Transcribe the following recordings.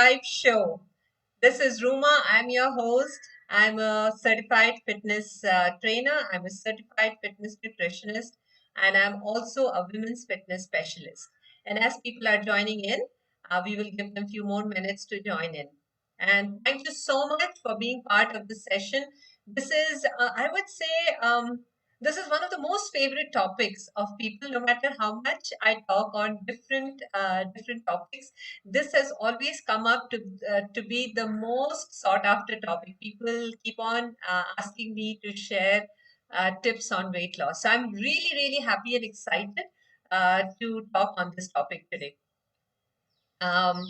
live show. This is Ruma. I'm your host. I'm a certified fitness trainer. I'm a certified fitness nutritionist, and I'm also a women's fitness specialist. And as people are joining in, we will give them a few more minutes to join in. And thank you so much for being part of the session. This is, I would say, this is one of the most favorite topics of people. No matter how much I talk on different topics, this has always come up to be the most sought after topic. People keep on asking me to share tips on weight loss. So I'm really happy and excited to talk on this topic today. Um,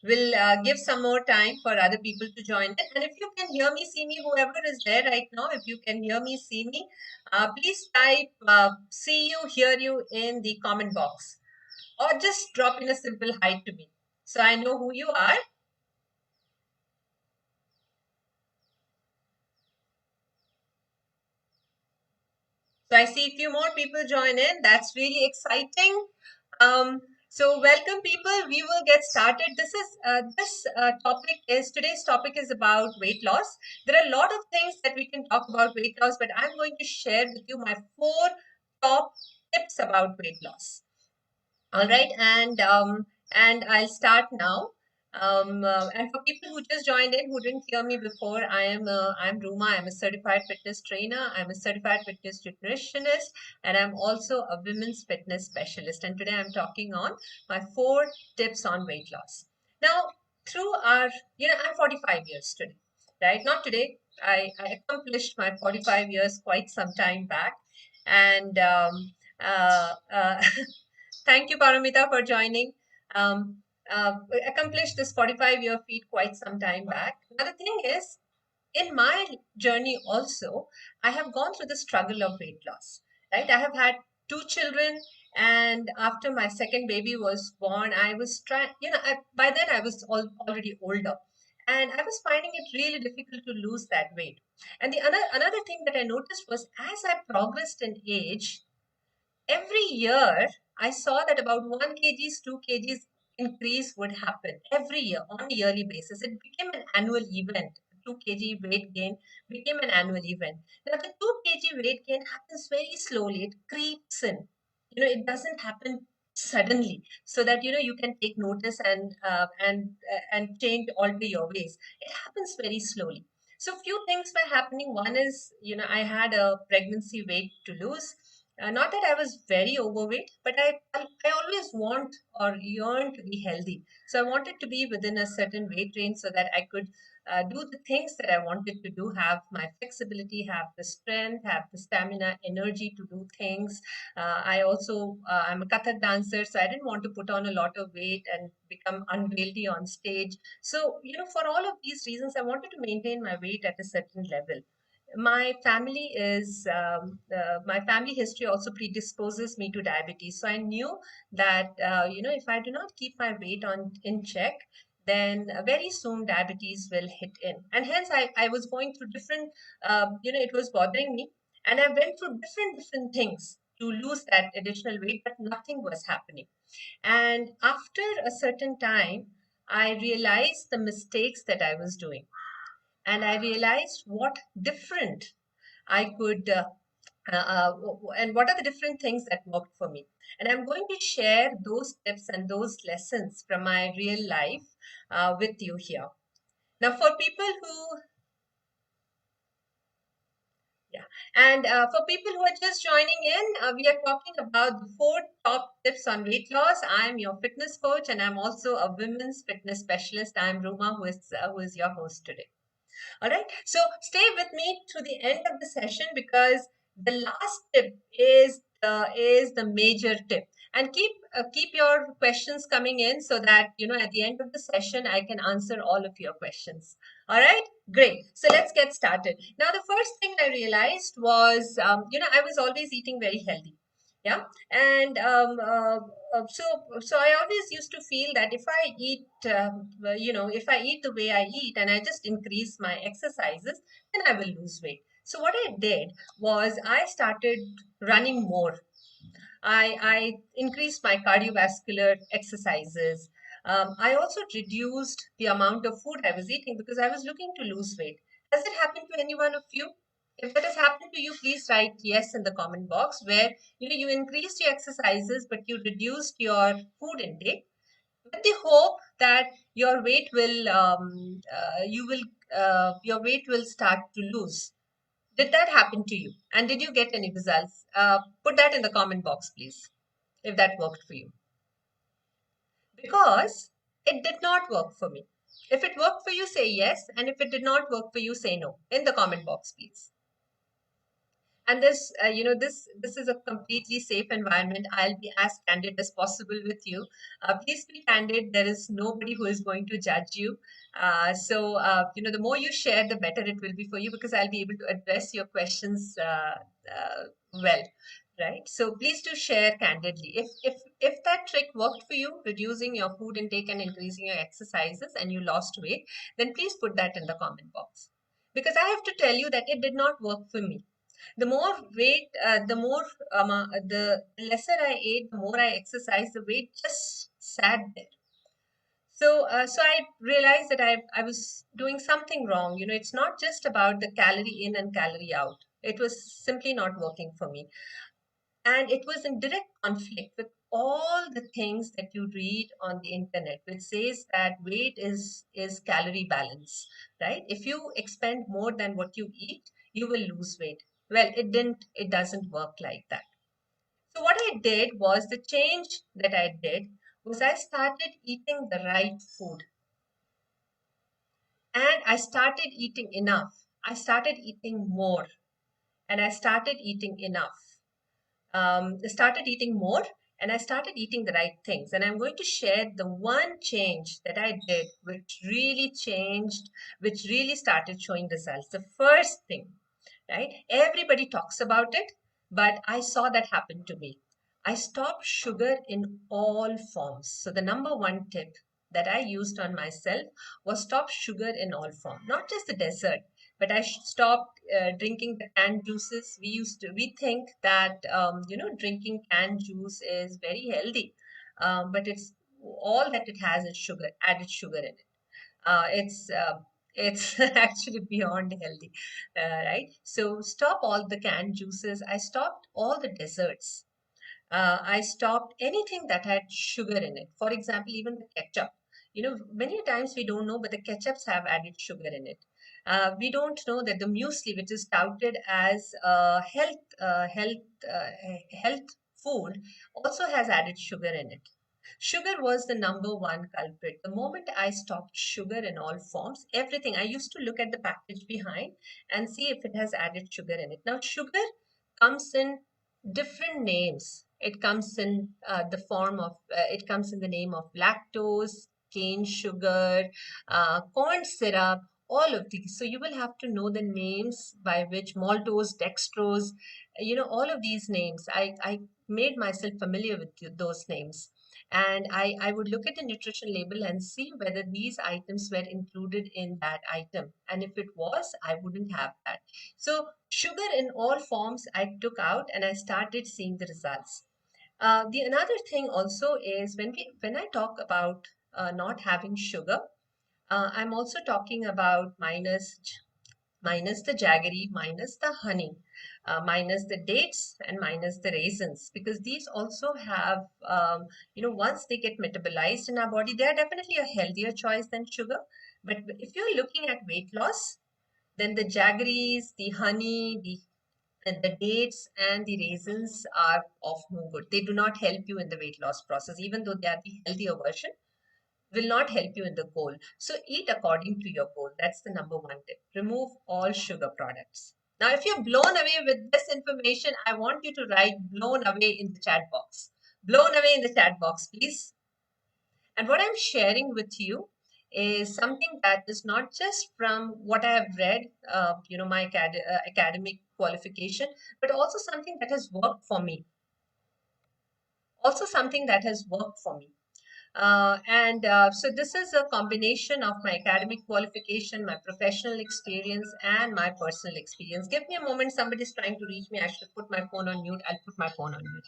we'll give some more time for other people to join in. And if you can hear me, see me, whoever is there right now, if you can hear me, see me, please type see you, hear you in the comment box, or just drop in a simple hi to me so I know who you are. So I see a few more people join in. That's really exciting. So welcome people. We will get started. This topic is today's topic is about weight loss. There are a lot of things that we can talk about weight loss, but I'm going to share with you my 4 top tips about weight loss. All right, and I'll start now. And for people who just joined in who didn't hear me before, I'm Ruma. I'm a certified fitness trainer. I'm a certified fitness nutritionist, and I'm also a women's fitness specialist. And today I'm talking on my 4 tips on weight loss. Now, through our, I'm 45 years today, right? Not today. I accomplished my 45 years quite some time back, and uh, uh, Thank you, Paramita, for joining. Um, Accomplished this 45-year feat quite some time back. Now, the thing is, in my journey also, I have gone through the struggle of weight loss, right? I have had 2 children, and after my second baby was born, I was trying, by then I was already older. And I was finding it really difficult to lose that weight. And the another thing that I noticed was as I progressed in age, every year I saw that about 1 kgs, 2 kgs increase would happen every year on a yearly basis. It became an annual event. 2 kg weight gain became an annual event. Now, the 2 kg weight gain happens very slowly, it creeps in. It doesn't happen suddenly so that you can take notice and change alter your ways. It happens very slowly. So few things were happening. One is, I had a pregnancy weight to lose. Not that I was very overweight, but I always want or yearn to be healthy. So I wanted to be within a certain weight range so that I could do the things that I wanted to do, have my flexibility, have the strength, have the stamina, energy to do things. I'm a Kathak dancer, so I didn't want to put on a lot of weight and become unwieldy on stage. So, for all of these reasons, I wanted to maintain my weight at a certain level. My family history also predisposes me to diabetes, so I knew that if I do not keep my weight on in check, then very soon diabetes will hit in, and hence I was going through different, it was bothering me, and I went through different things to lose that additional weight, but nothing was happening. And after a certain time, I realized the mistakes that I was doing, and I realized what different I could, and what are the different things that worked for me. And I'm going to share those tips and those lessons from my real life with you here. Now, for people who, yeah, and for people who are just joining in, we are talking about the 4 top tips on weight loss. I'm your fitness coach, and I'm also a women's fitness specialist. I'm Ruma, who is your host today. All right. So stay with me to the end of the session because the last tip is the major tip. And keep your questions coming in so that at the end of the session I can answer all of your questions. All right. Great. So let's get started. Now the first thing I realized was I was always eating very healthy. Yeah, and so I always used to feel that if I eat if I eat the way I eat and I just increase my exercises, then I will lose weight. So what I did was I started running more. I increased my cardiovascular exercises. I also reduced the amount of food I was eating because I was looking to lose weight. Has it happened to any one of you? If that has happened to you, please write yes in the comment box, where you increased your exercises but you reduced your food intake with the hope that your weight will you will your weight will start to lose. Did that happen to you? And did you get any results? Put that in the comment box, please, if that worked for you. Because it did not work for me. If it worked for you, say yes. And if it did not work for you, say no in the comment box, please. And this is a completely safe environment. I'll be as candid as possible with you. Please be candid. There is nobody who is going to judge you. The more you share, the better it will be for you, because I'll be able to address your questions well, right? So please do share candidly. If that trick worked for you, reducing your food intake and increasing your exercises, and you lost weight, then please put that in the comment box, because I have to tell you that it did not work for me. The more weight, the lesser I ate, the more I exercised, the weight just sat there. So I realized that I was doing something wrong. It's not just about the calorie in and calorie out. It was simply not working for me. And it was in direct conflict with all the things that you read on the internet, which says that weight is calorie balance, right? If you expend more than what you eat, you will lose weight. Well, it doesn't work like that. So what I did was, the change that I did was, I started eating the right food, and I started eating enough. I started eating more, and I started eating enough. Started eating more, and I started eating the right things. And I'm going to share the one change that I did, which really changed, which really started showing results. The first thing, right? Everybody talks about it, but I saw that happen to me. I stopped sugar in all forms. So the number one tip that I used on myself was stop sugar in all forms, not just the dessert, but I stopped drinking the canned juices. We think that drinking canned juice is very healthy, but it's all that it has is sugar, added sugar in it. It's actually beyond healthy, right? So stop all the canned juices. I stopped all the desserts. I stopped anything that had sugar in it. For example, even the ketchup. Many times we don't know, but the ketchups have added sugar in it. We don't know that the muesli, which is touted as health food, also has added sugar in it. Sugar was the number one culprit. The moment I stopped sugar in all forms, everything, I used to look at the package behind and see if it has added sugar in it. Now, sugar comes in different names. It comes in it comes in the name of lactose, cane sugar, corn syrup, all of these. So you will have to know the names by which maltose, dextrose, all of these names. I made myself familiar with those names. And I would look at the nutrition label and see whether these items were included in that item. And if it was, I wouldn't have that. So sugar in all forms I took out, and I started seeing the results. The another thing also is, when I talk about not having sugar, I'm also talking about minus the jaggery, minus the honey, minus the dates, and minus the raisins, because these also have, once they get metabolized in our body, they are definitely a healthier choice than sugar. But if you're looking at weight loss, then the jaggeries, the honey, the dates, and the raisins are of no good. They do not help you in the weight loss process, even though they are the healthier version, will not help you in the goal. So eat according to your goal. That's the number one tip. Remove all sugar products. Now, if you're blown away with this information, I want you to write blown away in the chat box. Blown away in the chat box, please. And what I'm sharing with you is something that is not just from what I have read, my academic qualification, but also something that has worked for me. Also something that has worked for me. So this is a combination of my academic qualification, my professional experience, and my personal experience. Give me a moment. Somebody's trying to reach me. I should put my phone on mute. I'll put my phone on mute.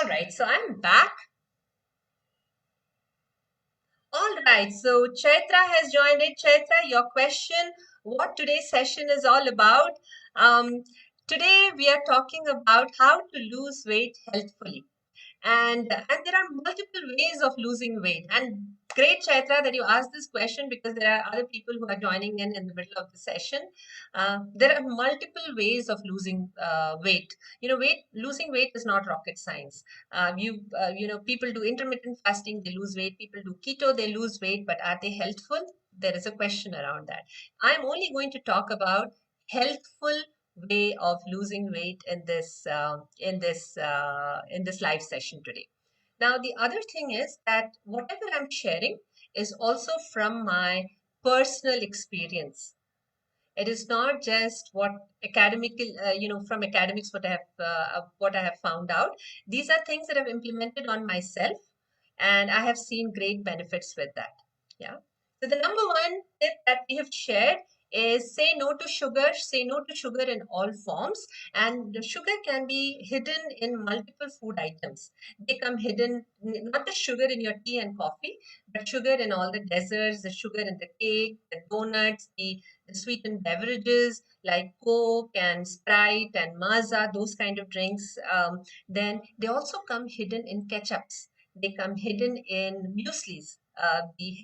right, so I'm back. All right, so Chaitra has joined it. Chaitra, your question, what today's session is all about. Um, Today we are talking about how to lose weight healthfully. And there are multiple ways of losing weight. And great, Chaitra, that you asked this question because there are other people who are joining in the middle of the session. There are multiple ways of losing weight. Losing weight is not rocket science. People do intermittent fasting, they lose weight. People do keto, they lose weight. But are they healthful? There is a question around that. I'm only going to talk about healthful way of losing weight in this live session today. Now, the other thing is that whatever I'm sharing is also from my personal experience. It is not just what academical, from academics what I have found out. These are things that I've implemented on myself, and I have seen great benefits with that. Yeah. So the number one tip that we have shared is say no to sugar. Say no to sugar in all forms, and the sugar can be hidden in multiple food items. They come hidden, not the sugar in your tea and coffee, but sugar in all the desserts, the sugar in the cake, the donuts, the sweetened beverages like Coke and Sprite and Mazza, those kind of drinks. Then they also come hidden in ketchups. They come hidden in mueslis, the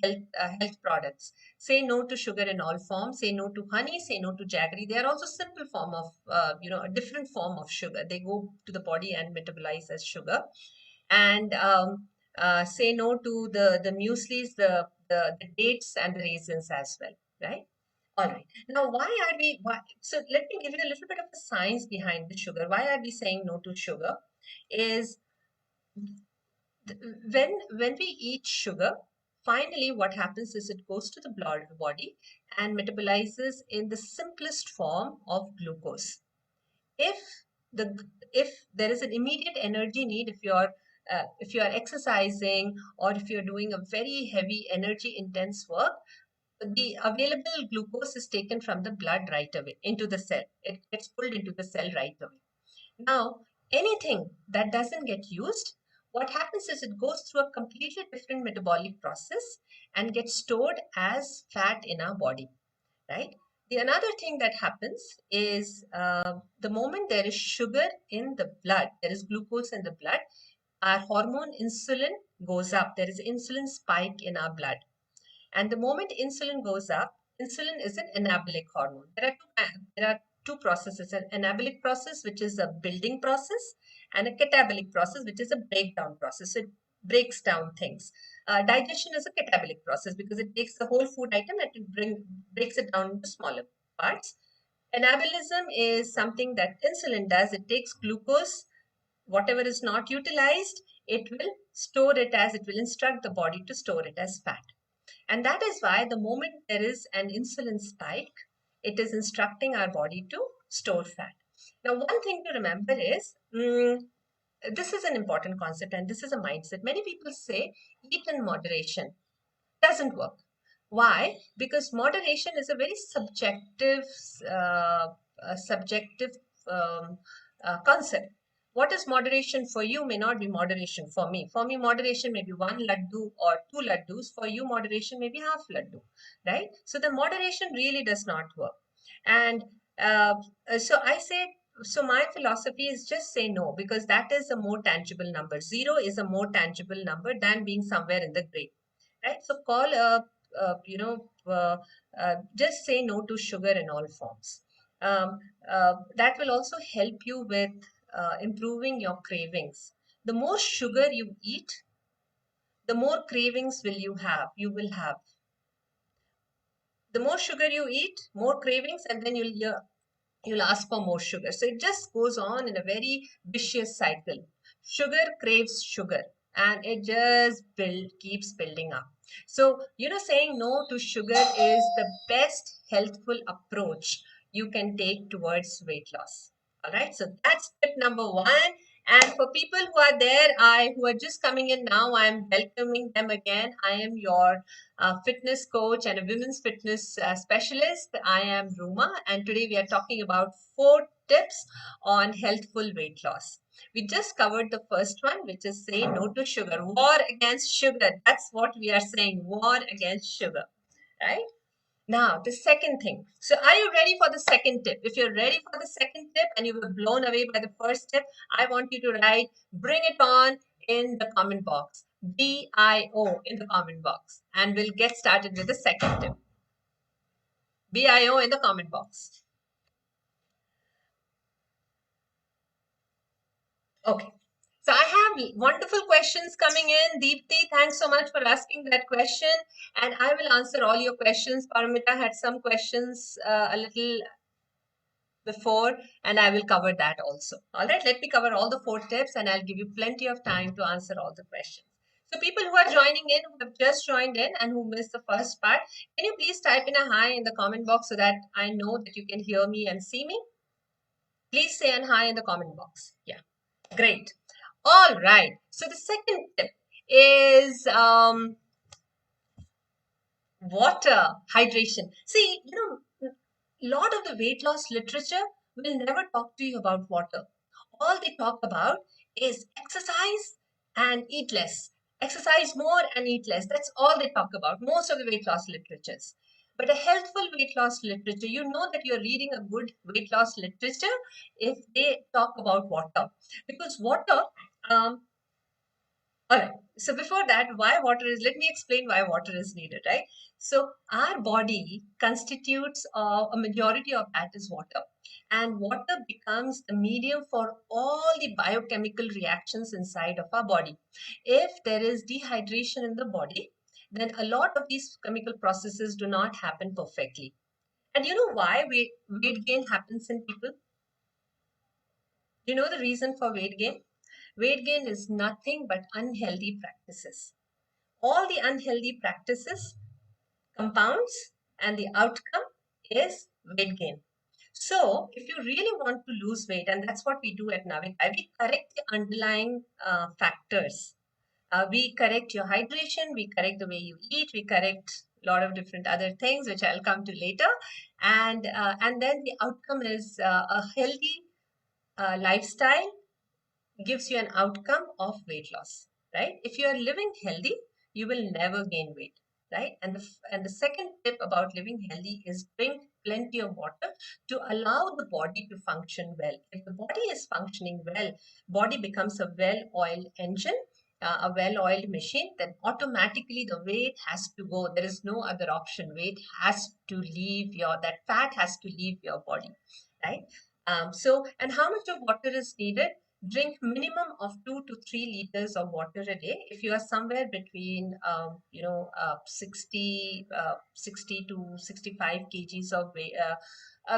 health products. Say no to sugar in all forms. Say no to honey. Say no to jaggery. They are also simple form of, a different form of sugar. They go to the body and metabolize as sugar. And say no to the mueslis, the dates and the raisins as well, right? All right. Now, so let me give you a little bit of the science behind the sugar. Why are we saying no to sugar? Is when we eat sugar, finally what happens is it goes to the body and metabolizes in the simplest form of glucose. If the if there is an immediate energy need, if you are exercising or if you're doing a very heavy energy intense work, the available glucose is taken from the blood right away into the cell. It gets pulled into the cell right away. Now, anything that doesn't get used, what happens is it goes through a completely different metabolic process and gets stored as fat in our body, right? The another thing that happens is the moment there is sugar in the blood, there is glucose in the blood, our hormone insulin goes up. There is insulin spike in our blood. And the moment insulin goes up, insulin is an anabolic hormone. There are two processes: an anabolic process, which is a building process, and a catabolic process, which is a breakdown process. So it breaks down things. Digestion is a catabolic process because it takes the whole food item and breaks it down into smaller parts. Anabolism is something that insulin does. It takes glucose, whatever is not utilized, it will instruct the body to store it as fat. And that is why the moment there is an insulin spike, it is instructing our body to store fat. Now, one thing to remember is this is an important concept and this is a mindset. Many people say eat in moderation. Doesn't work. Why? Because moderation is a very uh, subjective um, concept. What is moderation for you may not be moderation for me. For me, moderation may be one laddu or two laddus. For you, moderation may be half laddu, right? So the moderation really does not work. And uh, so I say, so my philosophy is just say no because that is a more tangible number. Zero is a more tangible number than being somewhere in the gray, right? So just say no to sugar in all forms. That will also help you with improving your cravings. The more sugar you eat, the more cravings you will have. The more sugar you eat, more cravings, and then you'll ask for more sugar. So it just goes on in a very vicious cycle. Sugar craves sugar and it just keeps building up. So, saying no to sugar is the best healthful approach you can take towards weight loss. All right. So that's tip number one. And for people who are there, who are just coming in now, I am welcoming them again. I am your fitness coach and a women's fitness specialist. I am Ruma, and today we are talking about 4 tips on healthful weight loss. We just covered the first one, which is say no to sugar. War against sugar. That's what we are saying. War against sugar, right? Now, the second thing. So, are you ready for the second tip? If you're ready for the second tip and you were blown away by the first tip, I want you to write bring it on in the comment box. BIO in the comment box. And we'll get started with the second tip. BIO in the comment box. Okay. So I have wonderful questions coming in. Deepti, thanks so much for asking that question. And I will answer all your questions. Paramita had some questions a little before, and I will cover that also. All right, let me cover all the 4 tips and I'll give you plenty of time to answer all the questions. So people who are joining in, who have just joined in and who missed the first part, can you please type in a hi in the comment box so that I know that you can hear me and see me? Please say an hi in the comment box. Yeah, great. All right. So the second tip is water hydration. See, a lot of the weight loss literature will never talk to you about water. All they talk about is exercise and eat less. Exercise more and eat less. That's all they talk about, most of the weight loss literatures. But a healthful weight loss literature, you know that you're reading a good weight loss literature if they talk about water. Because water, um, all right. So before that, why water is, let me explain why water is needed, right? So our body constitutes a majority of that is water. And water becomes the medium for all the biochemical reactions inside of our body. If there is dehydration in the body, then a lot of these chemical processes do not happen perfectly. And you know why weight gain happens in people? You know the reason for weight gain? Weight gain is nothing but unhealthy practices. All the unhealthy practices compounds and the outcome is weight gain. So if you really want to lose weight, and that's what we do at Navitae, we correct the underlying factors. We correct your hydration, we correct the way you eat, we correct a lot of different other things, which I'll come to later. And then the outcome is a healthy lifestyle gives you an outcome of weight loss, right? If you are living healthy, you will never gain weight, right? And the second tip about living healthy is drink plenty of water to allow the body to function well. If the body is functioning well, body becomes a well-oiled engine, a well-oiled machine, then automatically the weight has to go. There is no other option. Weight has to leave that fat has to leave your body, right? And how much of water is needed? Drink minimum of 2 to 3 liters of water a day. If you are somewhere between 60 to 65 kgs of weight,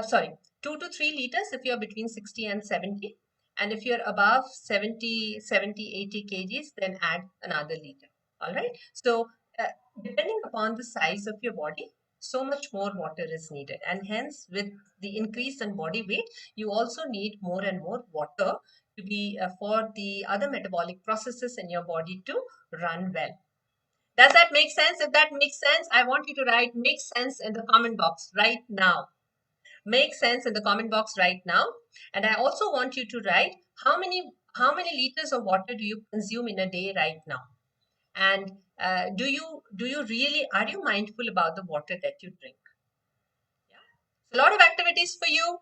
sorry, 2 to 3 liters if you are between 60 and 70, and if you're above 80 kgs, then add another liter. All right. So uh, depending upon the size of your body, so much more water is needed, and hence with the increase in body weight, you also need more and more water to be for the other metabolic processes in your body to run well. Does that make sense? If that makes sense, I want you to write makes sense in the comment box right now. Make sense in the comment box right now. And I also want you to write how many liters of water do you consume in a day right now? And do you really, are you mindful about the water that you drink? A lot of activities for you.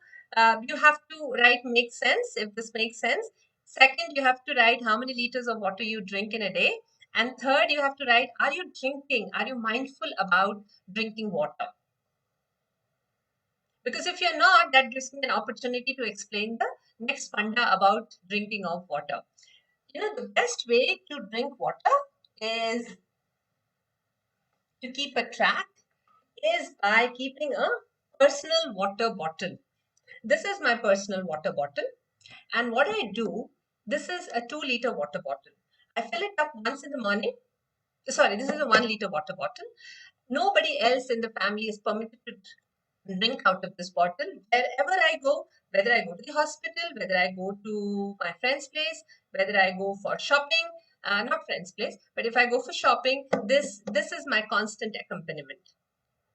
You have to write make sense if this makes sense. Second, you have to write how many liters of water you drink in a day. And third, you have to write, are you drinking? Are you mindful about drinking water? Because if you're not, that gives me an opportunity to explain the next funda about drinking of water. The best way to drink water is to keep a track is by keeping a personal water bottle. This is my personal water bottle. And what I do, this is a 2 liter water bottle. I fill it up once in the morning. Sorry, this is a 1 liter water bottle. Nobody else in the family is permitted to drink out of this bottle. Wherever I go, whether I go to the hospital, whether I go to my friend's place, whether I go for shopping, not friend's place, but if I go for shopping, this is my constant accompaniment.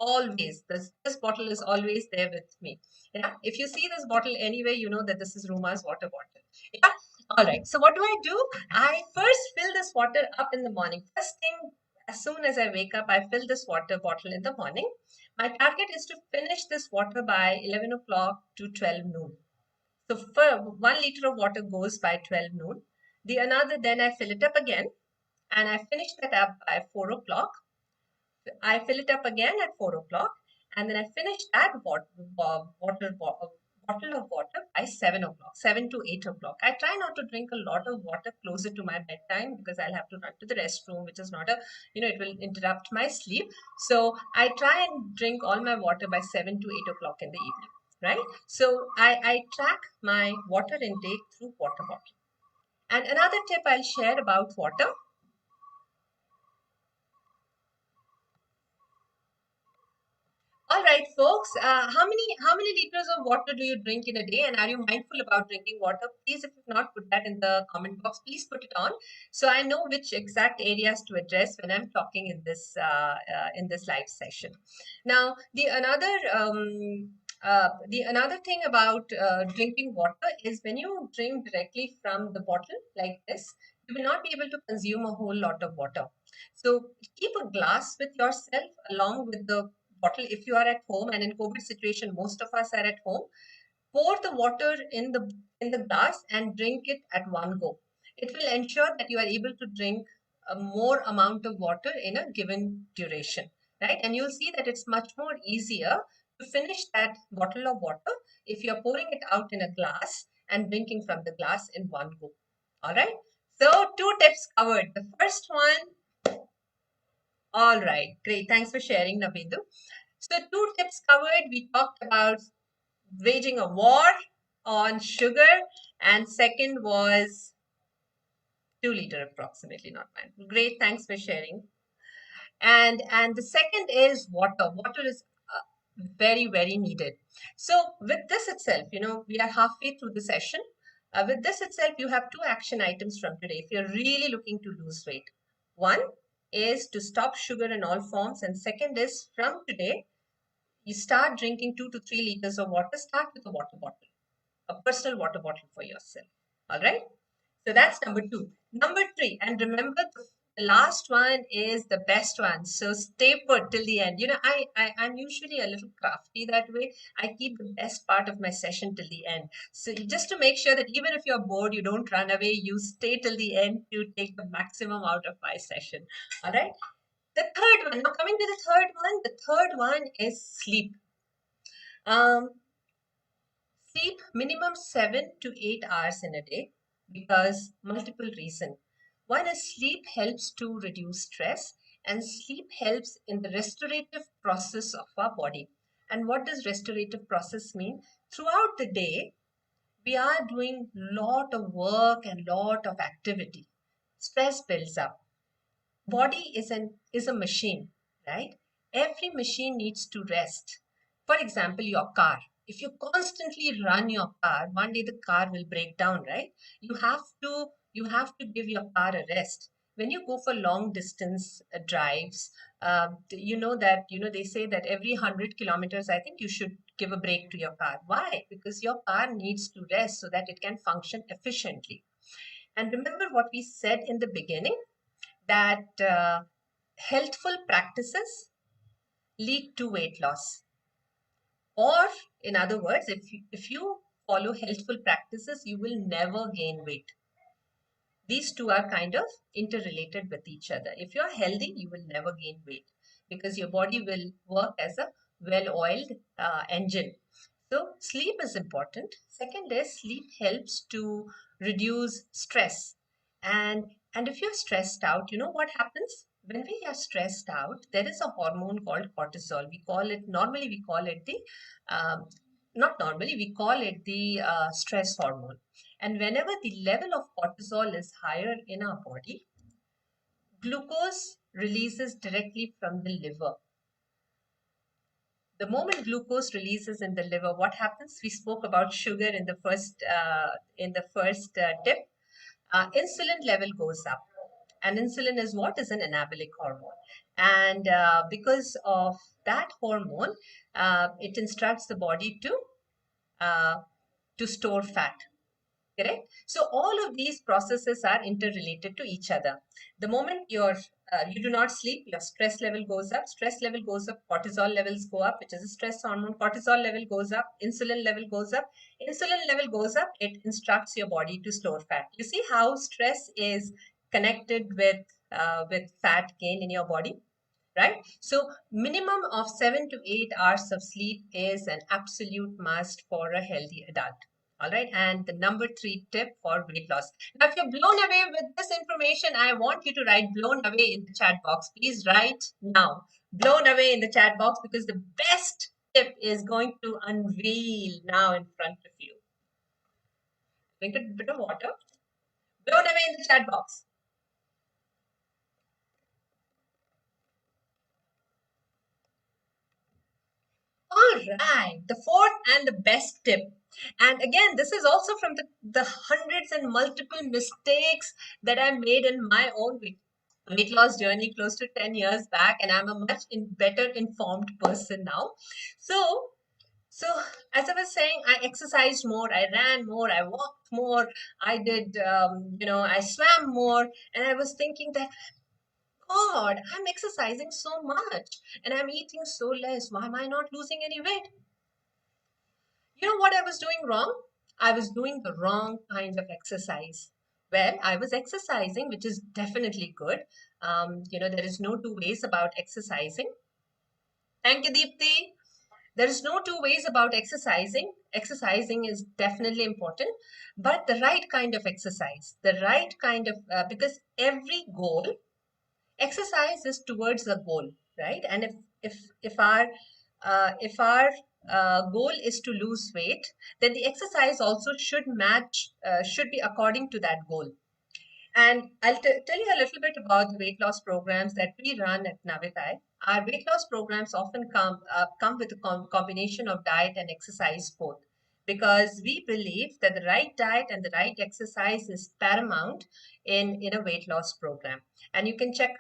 Always, this bottle is always there with me. Yeah, if you see this bottle anyway, you know that this is Ruma's water bottle. Yeah, All right. So what do? I first fill this water up in the morning. First thing, as soon as I wake up, I fill this water bottle in the morning. My target is to finish this water by 11 o'clock to 12 noon. So for 1 liter of water goes by 12 noon. The another, then I fill it up again and I finish that up by 4 o'clock. I fill it up again at 4 o'clock and then I finish that bottle of water by 7 o'clock, 7 to 8 o'clock. I try not to drink a lot of water closer to my bedtime because I'll have to run to the restroom, which is not a, it will interrupt my sleep. So I try and drink all my water by 7 to 8 o'clock in the evening, right? So I track my water intake through water bottle. And another tip I'll share about water. All right, folks. How many liters of water do you drink in a day, and are you mindful about drinking water? Please, if you've not put that in the comment box, please put it on, so I know which exact areas to address when I'm talking in this live session. Now, the another thing about drinking water is when you drink directly from the bottle like this, you will not be able to consume a whole lot of water. So keep a glass with yourself along with the bottle if you are at home, and in COVID situation most of us are at home. Pour the water in the glass and drink it at one go. It will ensure that you are able to drink a more amount of water in a given duration, right? And you'll see that it's much more easier to finish that bottle of water if you're pouring it out in a glass and drinking from the glass in one go. All right, so two tips covered. The first one, all right, great. Thanks for sharing, Navindu. So two tips covered. We talked about waging a war on sugar, and second was 2 liter approximately, not mine. Great, thanks for sharing. And the second is water. Water is very needed. So with this itself, we are halfway through the session. With this itself, you have two action items from today if you're really looking to lose weight. One is to stop sugar in all forms, and second is from today you start drinking 2 to 3 liters of water. Start with a water bottle, a personal water bottle for yourself. All right. So that's number two. Number three, and remember the last one is the best one. So stay put till the end. I'm usually a little crafty that way. I keep the best part of my session till the end. So just to make sure that even if you're bored, you don't run away, you stay till the end to take the maximum out of my session. All right. The third one, now coming to the third one is sleep. Um, Sleep minimum 7 to 8 hours in a day because multiple reason. One is sleep helps to reduce stress, and sleep helps in the restorative process of our body. And what does restorative process mean? Throughout the day, we are doing lot of work and lot of activity. Stress builds up. Body is a machine, right? Every machine needs to rest. For example, your car. If you constantly run your car, one day the car will break down, right? You have to give your car a rest. When you go for long distance drives, you know that they say that every 100 kilometers, I think you should give a break to your car. Why? Because your car needs to rest so that it can function efficiently. And remember what we said in the beginning, that healthful practices lead to weight loss. Or, in other words, if you follow healthful practices, you will never gain weight. These two are kind of interrelated with each other. If you're healthy, you will never gain weight because your body will work as a well-oiled engine. So sleep is important. Second is sleep helps to reduce stress. And if you're stressed out, you know what happens? When we are stressed out, there is a hormone called cortisol. We call it the, um, not normally, we call it the stress hormone. And whenever the level of cortisol is higher in our body, glucose releases directly from the liver. The moment glucose releases in the liver, what happens? We spoke about sugar in the first tip. Insulin level goes up, and insulin is what is an anabolic hormone, and because of that hormone, it instructs the body uh, to store fat. Correct? So all of these processes are interrelated to each other. The moment you do not sleep, your stress level goes up. Stress level goes up, cortisol levels go up, which is a stress hormone. Cortisol level goes up, insulin level goes up. Insulin level goes up, it instructs your body to store fat. You see how stress is connected with fat gain in your body, right? So minimum of 7 to 8 hours of sleep is an absolute must for a healthy adult. All right. And the number 3 tip for weight loss. Now, if you're blown away with this information, I want you to write blown away in the chat box. Please write now. Blown away in the chat box, because the best tip is going to unveil now in front of you. Drink a bit of water. Blown away in the chat box. All right, the fourth and the best tip. And again, this is also from the hundreds and multiple mistakes that I made in my own weight loss journey close to 10 years back. And I'm a much better informed person now. So, so as I was saying, I exercised more, I ran more, I walked more, I did, I swam more. And I was thinking that, God, I'm exercising so much and I'm eating so less. Why am I not losing any weight? You know what I was doing wrong? I was doing the wrong kind of exercise. Well, I was exercising, which is definitely good. There is no two ways about exercising. Thank you, Deepthi. There is no two ways about exercising. Exercising is definitely important, but the right kind of exercise, the right kind of, because every goal, exercise is towards the goal, right? And if our goal is to lose weight, then the exercise also should be according to that goal. And I'll tell you a little bit about the weight loss programs that we run at Navitae. Our weight loss programs often come with a combination of diet and exercise both, because we believe that the right diet and the right exercise is paramount in a weight loss program. And you can check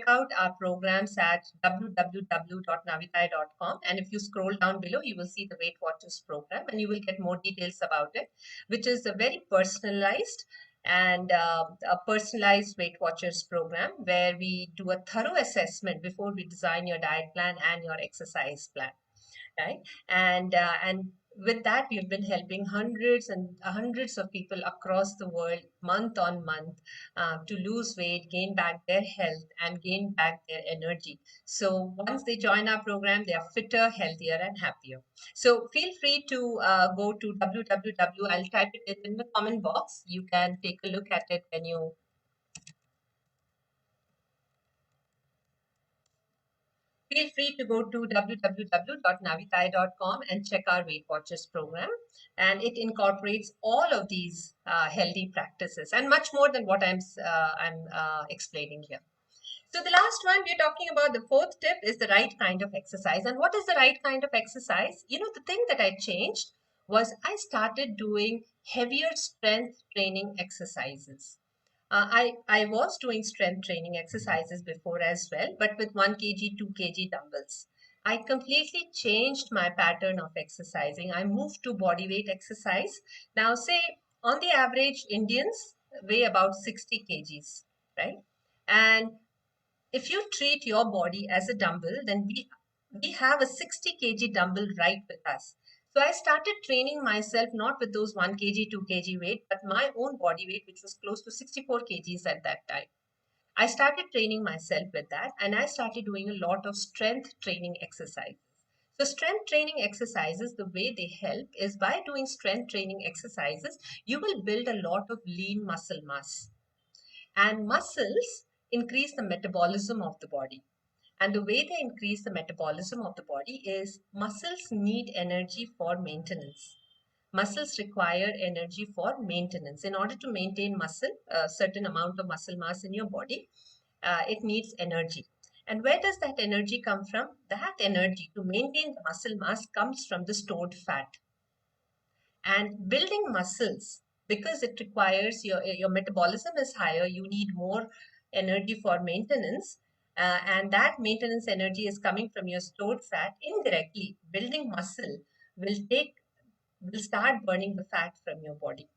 out our programs at www.navitae.com. And if you scroll down below, you will see the Weight Watchers program, and you will get more details about it, which is a very personalized and a personalized Weight Watchers program where we do a thorough assessment before we design your diet plan and your exercise plan, right? And with that, we've been helping hundreds and hundreds of people across the world month on month to lose weight, gain back their health, and gain back their energy. So once they join our program, they are fitter, healthier, and happier. So feel free to go to www. I'll type it in the comment box. You can take a look at it when you feel free to go to www.navitae.com and check our Weight Watchers program. And it incorporates all of these healthy practices and much more than what I'm explaining here. So the last one we're talking about, the fourth tip, is the right kind of exercise. And what is the right kind of exercise? The thing that I changed was I started doing heavier strength training exercises. I was doing strength training exercises before as well, but with 1 kg, 2 kg dumbbells. I completely changed my pattern of exercising. I moved to body weight exercise. Now, say on the average, Indians weigh about 60 kgs, right? And if you treat your body as a dumbbell, then we have a 60 kg dumbbell right with us. So I started training myself not with those 1 kg, 2 kg weight, but my own body weight, which was close to 64 kgs at that time. I started training myself with that, and I started doing a lot of strength training exercises. So strength training exercises, the way they help is by doing strength training exercises, you will build a lot of lean muscle mass. And muscles increase the metabolism of the body. And the way they increase the metabolism of the body is muscles need energy for maintenance. Muscles require energy for maintenance. In order to maintain muscle, a certain amount of muscle mass in your body, it needs energy. And where does that energy come from? That energy to maintain the muscle mass comes from the stored fat. And building muscles, because it requires your metabolism is higher, you need more energy for maintenance, and that maintenance energy is coming from your stored fat. Indirectly, building muscle will start burning the fat from your body.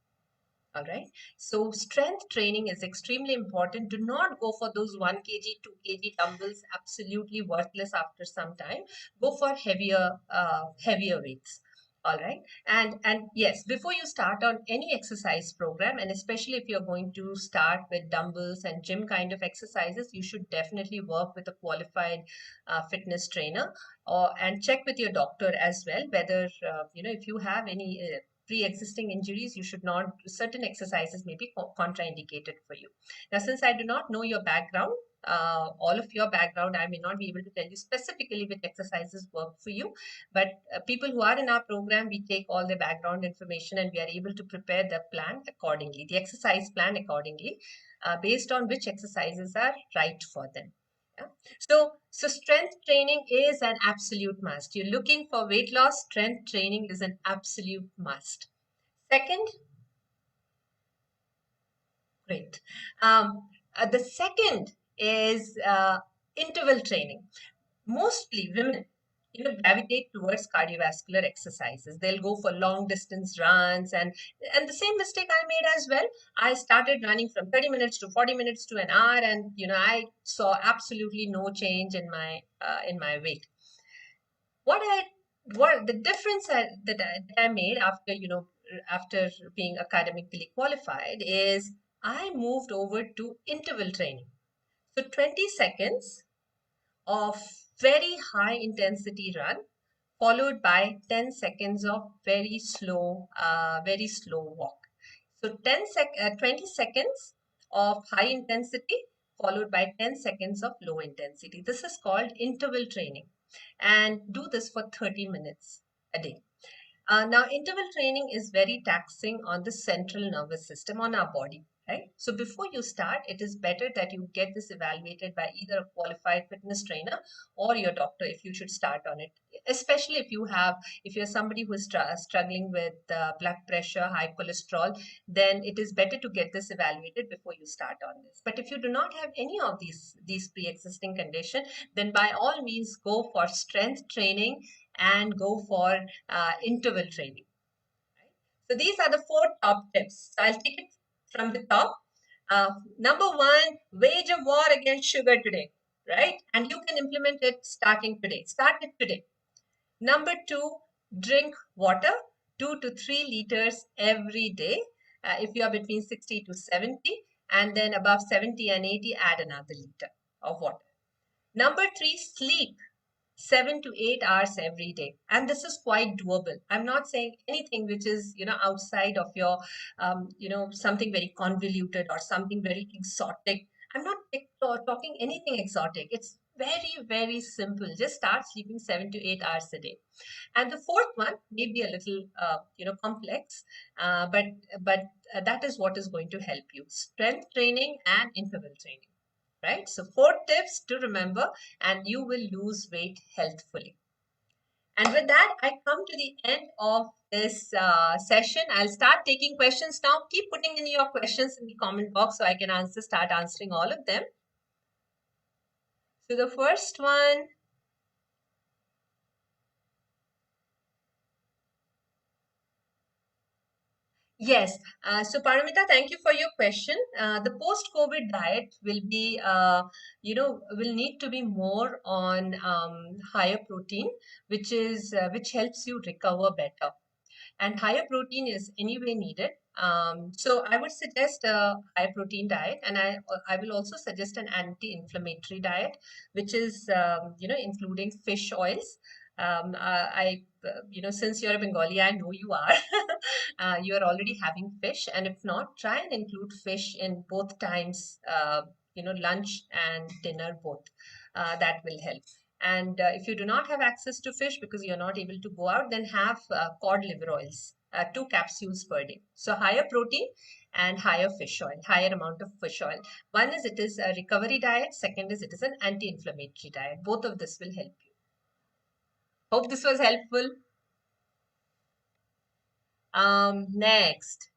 All right. So strength training is extremely important. Do not go for those 1 kg, 2 kg dumbbells. Absolutely worthless after some time. Go for heavier weights. All right. And yes, before you start on any exercise program, and especially if you're going to start with dumbbells and gym kind of exercises, you should definitely work with a qualified fitness trainer, or and check with your doctor as well whether if you have any pre-existing injuries, you should not, certain exercises may be contraindicated for you. Now, since I do not know your background, all of your background, I may not be able to tell you specifically which exercises work for you, but people who are in our program, we take all the background information and we are able to prepare the plan accordingly, the exercise plan accordingly, based on which exercises are right for them. Yeah. So strength training is an absolute must. You're looking for weight loss, strength training is an absolute must. Second, great. The second is interval training. Mostly women, gravitate towards cardiovascular exercises. They'll go for long distance runs, and the same mistake I made as well. I started running from 30 minutes to 40 minutes to an hour, and I saw absolutely no change in my weight. What I what the difference that I made after after being academically qualified is I moved over to interval training. So 20 seconds of very high intensity run followed by 10 seconds of very slow walk. So 20 seconds of high intensity followed by 10 seconds of low intensity. This is called interval training, and do this for 30 minutes a day. Now, interval training is very taxing on the central nervous system, on our body, right? So before you start, it is better that you get this evaluated by either a qualified fitness trainer or your doctor if you should start on it. Especially if you're somebody who is struggling with blood pressure, high cholesterol, then it is better to get this evaluated before you start on this. But if you do not have any of these pre-existing condition, then by all means go for strength training and go for interval training. So these are the 4 top tips. So I'll take it from the top. Number 1, wage a war against sugar today, right? And you can implement it starting today. Start it today. Number 2, drink water, 2 to 3 liters every day. If you are between 60 to 70, and then above 70 and 80, add another liter of water. Number 3, sleep 7 to 8 hours every day, and this is quite doable. I'm not saying anything which is outside of your something very convoluted or something very exotic. I'm not talking anything exotic. It's very, very simple. Just start sleeping 7 to 8 hours a day. And the fourth one may be a little complex, but that is what is going to help you: strength training and interval training, right? So 4 tips to remember, and you will lose weight healthfully. And with that, I come to the end of this session. I'll start taking questions now. Keep putting in your questions in the comment box so I can start answering all of them. So the first one, yes. So Paramita, thank you for your question. The post-COVID diet will be, will need to be more on higher protein, which helps you recover better. And higher protein is anyway needed. So I would suggest a high protein diet, and I will also suggest an anti-inflammatory diet, which is including fish oils. Since you're a Bengali, I know you are. You are already having fish, and if not, try and include fish in both times. Lunch and dinner both. That will help. And if you do not have access to fish because you're not able to go out, then have cod liver oils, 2 capsules per day. So higher protein and higher fish oil, higher amount of fish oil. One is it is a recovery diet. Second is it is an anti-inflammatory diet. Both of this will help you. Hope this was helpful. Next.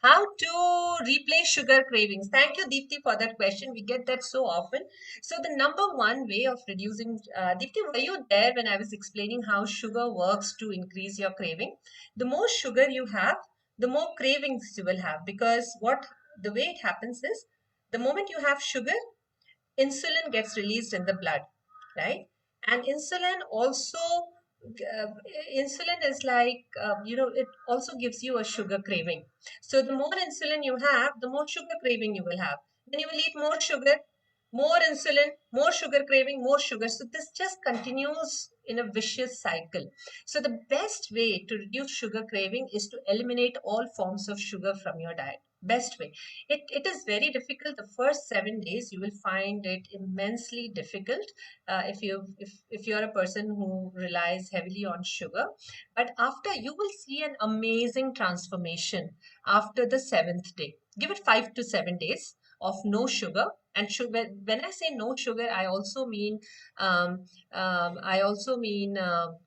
How to replace sugar cravings? Thank you, Deepthi, for that question. We get that so often. So the number one way of reducing, Deepthi, were you there when I was explaining how sugar works to increase your craving? The more sugar you have, the more cravings you will have, because what the way it happens is, the moment you have sugar, insulin gets released in the blood, right? And insulin also, uh, insulin is like, it also gives you a sugar craving. So the more insulin you have, the more sugar craving you will have. Then you will eat more sugar, more insulin, more sugar craving, more sugar. So this just continues in a vicious cycle. So the best way to reduce sugar craving is to eliminate all forms of sugar from your diet. Best way. It is very difficult. The first 7 days you will find it immensely difficult, if you're a person who relies heavily on sugar. But after, you will see an amazing transformation after the seventh day. Give it 5 to 7 days of no sugar. And sugar, when I say no sugar, um, I also mean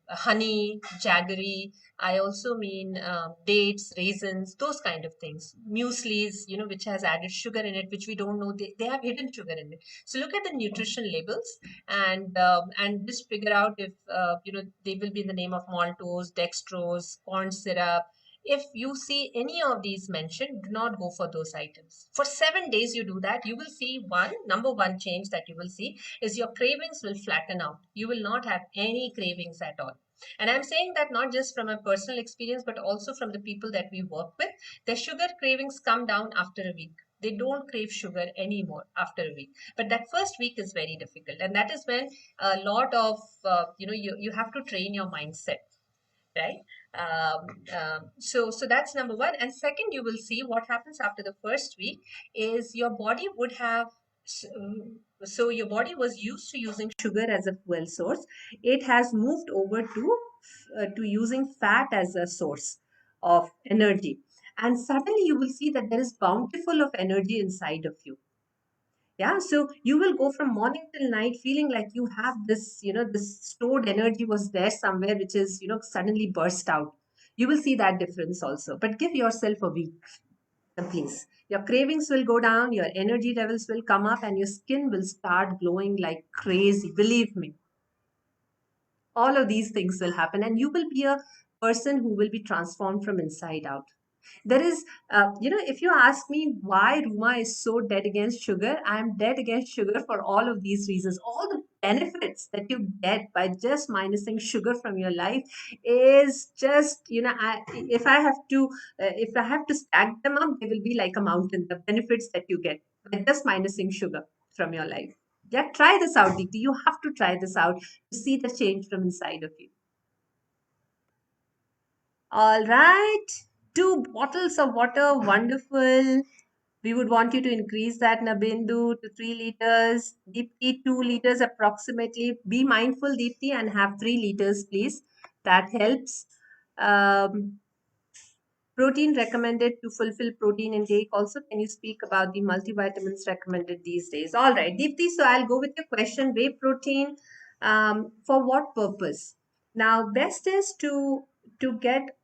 honey, jaggery. I also mean dates, raisins, those kind of things. Mueslis, which has added sugar in it, which we don't know. They have hidden sugar in it. So look at the nutrition labels, and just figure out if they will be in the name of maltose, dextrose, corn syrup. If you see any of these mentioned, do not go for those items. For 7 days, you do that, you will see number one change that you will see is your cravings will flatten out. You will not have any cravings at all. And I'm saying that not just from a personal experience, but also from the people that we work with. Their sugar cravings come down after a week. They don't crave sugar anymore after a week. But that first week is very difficult. And that is when a lot of, you have to train your mindset, right? So that's number one. And second, you will see what happens after the first week is your body would have, so your body was used to using sugar as a fuel source. It has moved over to using fat as a source of energy. And suddenly you will see that there is bountiful of energy inside of you. Yeah, so you will go from morning till night feeling like you have this, this stored energy was there somewhere, which is, suddenly burst out. You will see that difference also. But give yourself a week, please. Your cravings will go down, your energy levels will come up, and your skin will start glowing like crazy. Believe me, all of these things will happen, and you will be a person who will be transformed from inside out. There is, if you ask me why Ruma is so dead against sugar, I'm dead against sugar for all of these reasons. All the benefits that you get by just minusing sugar from your life is just, if I have to stack them up, they will be like a mountain. The benefits that you get by just minusing sugar from your life. Yeah, try this out, Deepti. You have to try this out to see the change from inside of you. All right. 2 bottles of water. Wonderful. We would want you to increase that, Nabindu, to 3 liters. Deepti, 2 liters approximately. Be mindful, Deepti, and have 3 liters, please. That helps. Um, Protein recommended to fulfill protein intake. Also, can you speak about the multivitamins recommended these days? All right, Deepti. So I'll go with your question. Whey protein, for what purpose? Now, best is to get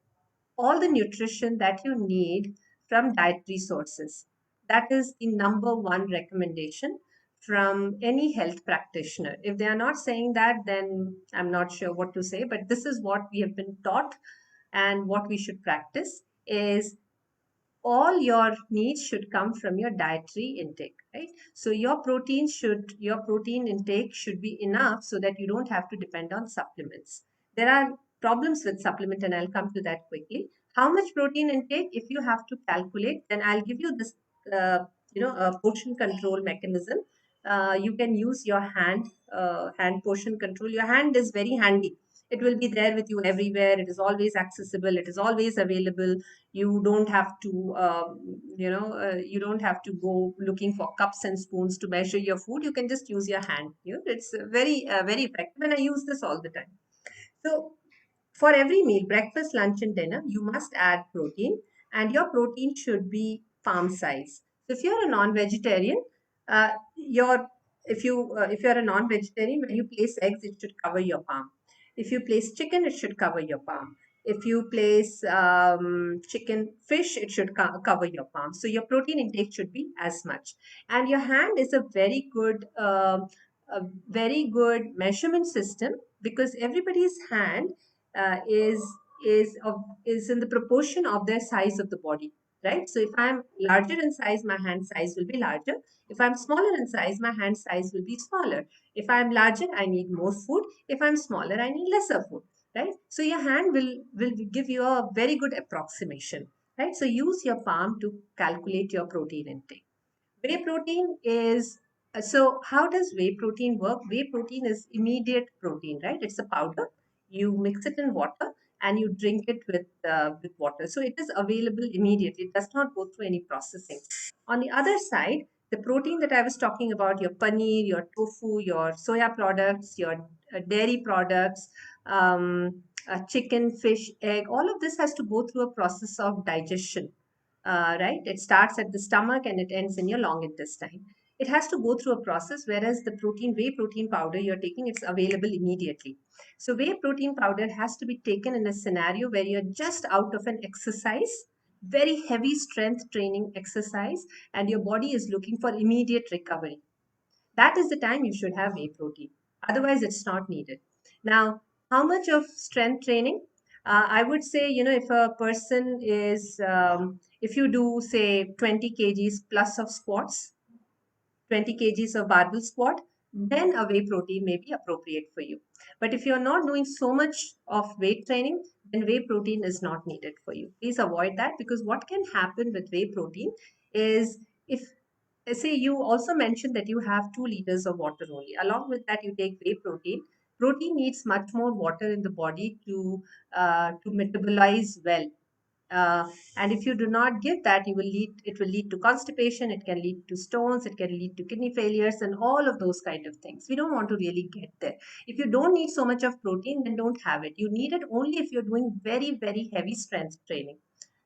all the nutrition that you need from dietary sources. That is the number one recommendation from any health practitioner. If they are not saying that, then I'm not sure what to say, but this is what we have been taught, and what we should practice is all your needs should come from your dietary intake, right? So your protein intake should be enough so that you don't have to depend on supplements. There are problems with supplement, and I'll come to that quickly. How much protein intake, if you have to calculate, then I'll give you this a portion control mechanism. You can use your hand portion control. Your hand is very handy. It will be there with you everywhere. It is always accessible, it is always available. You don't have to you don't have to go looking for cups and spoons to measure your food. You can just use your hand. It's very effective, and I use this all the time. So for every meal, breakfast, lunch, and dinner, you must add protein, and your protein should be palm size. So if you're a non-vegetarian, your if you're a non-vegetarian, when you place eggs, it should cover your palm. If you place chicken, it should cover your palm. If you place chicken, fish, it should cover your palm. So your protein intake should be as much. And your hand is a very good measurement system, because everybody's hand uh, is is in the proportion of their size of the body, right? So if I'm larger in size, my hand size will be larger. If I'm smaller in size, my hand size will be smaller. If I'm larger, I need more food. If I'm smaller, I need lesser food, right? So your hand will give you a very good approximation, right? So use your palm to calculate your protein intake. Whey protein is so how does whey protein work? Whey protein is immediate protein, right? It's a powder. You mix it in water and you drink it with water. So it is available immediately. It does not go through any processing. On the other side, the protein that I was talking about, your paneer, your tofu, your soya products, your dairy products, chicken, fish, egg, all of this has to go through a process of digestion, right? It starts at the stomach and it ends in your long intestine. It has to go through a process, whereas the whey protein powder you're taking, it's available immediately. So whey protein powder has to be taken in a scenario where you're just out of an exercise, very heavy strength training exercise, and your body is looking for immediate recovery. That is the time you should have whey protein. Otherwise, it's not needed. Now, how much of strength training? I would say, if a person is, if you do say 20 kgs plus of squats, 20 kgs of barbell squat, then a whey protein may be appropriate for you. But if you're not doing so much of weight training, then whey protein is not needed for you. Please avoid that, because what can happen with whey protein is, if say you also mentioned that you have 2 liters of water only. Along with that, you take whey protein. Protein needs much more water in the body to metabolize well. Uh, and if you do not give that, it will lead to constipation. It can lead to stones. It can lead to kidney failures and all of those kind of things. We don't want to really get there. If you don't need so much of protein, then don't have it. You need it only if you're doing very, very heavy strength training.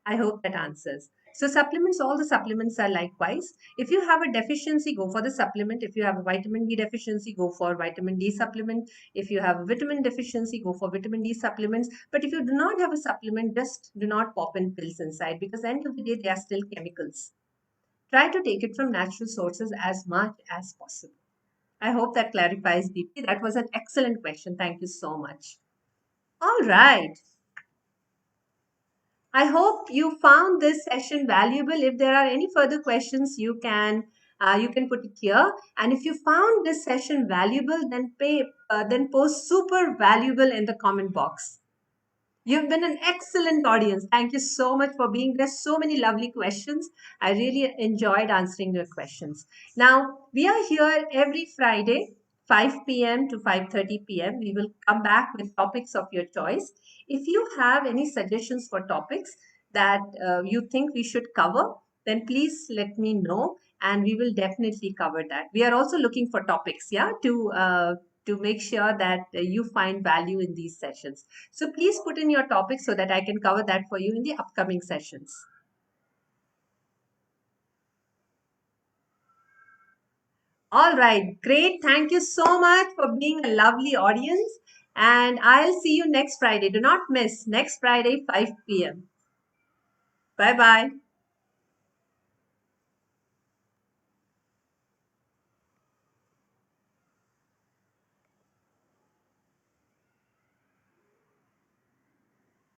I hope that answers. So supplements, all the supplements are likewise. If you have a deficiency, go for the supplement. If you have a vitamin D deficiency, go for vitamin D supplement. If you have a vitamin deficiency, go for vitamin D supplements. But if you do not have a supplement, just do not pop in pills inside, because end of the day, they are still chemicals. Try to take it from natural sources as much as possible. I hope that clarifies, Deepti. That was an excellent question. Thank you so much. All right. I hope you found this session valuable. If there are any further questions, you can put it here. And if you found this session valuable, then post super valuable in the comment box. You've been an excellent audience. Thank you so much for being there. So many lovely questions. I really enjoyed answering your questions. Now, we are here every Friday, 5 p.m. to 5:30 p.m. We will come back with topics of your choice. If you have any suggestions for topics that you think we should cover, then please let me know and we will definitely cover that. We are also looking for topics, yeah, to make sure that you find value in these sessions. So please put in your topic so that I can cover that for you in the upcoming sessions. All right, great. Thank you so much for being a lovely audience. And I'll see you next Friday. Do not miss next Friday, 5 p.m. Bye bye.